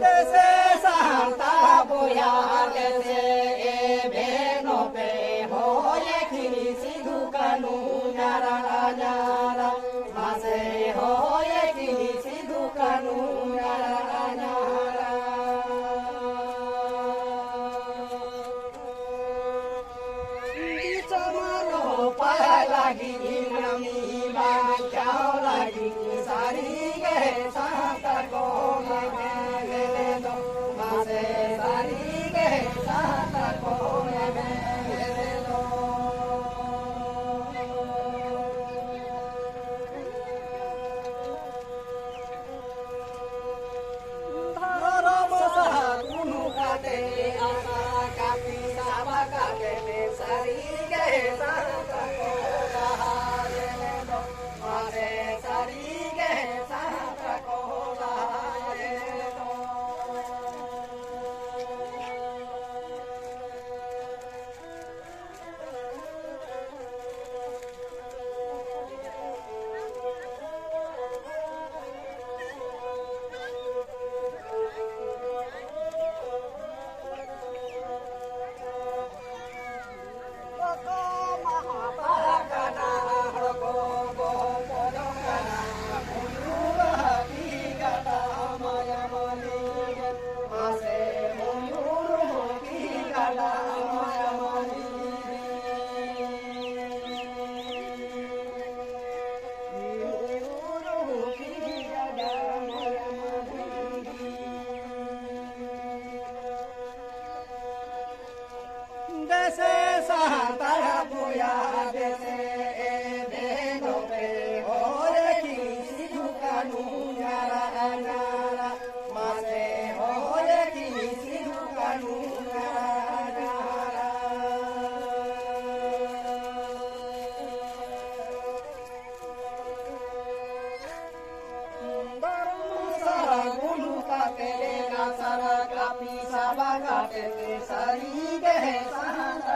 Dese Santa Boya dese Benope hoye kini sidukanu nyara nyara mase hoye kini sidukanu nyara nyara Dicamaro pai lagi nami bacau lagi sari ge Santa Boya Dese Santa Boya dese Benope hoye kini sidukanu nyara nyara mase hoye kini sidukanu nyara nyara Darmusara gulu kakele kasara kapi sabaka tete sari ge Santa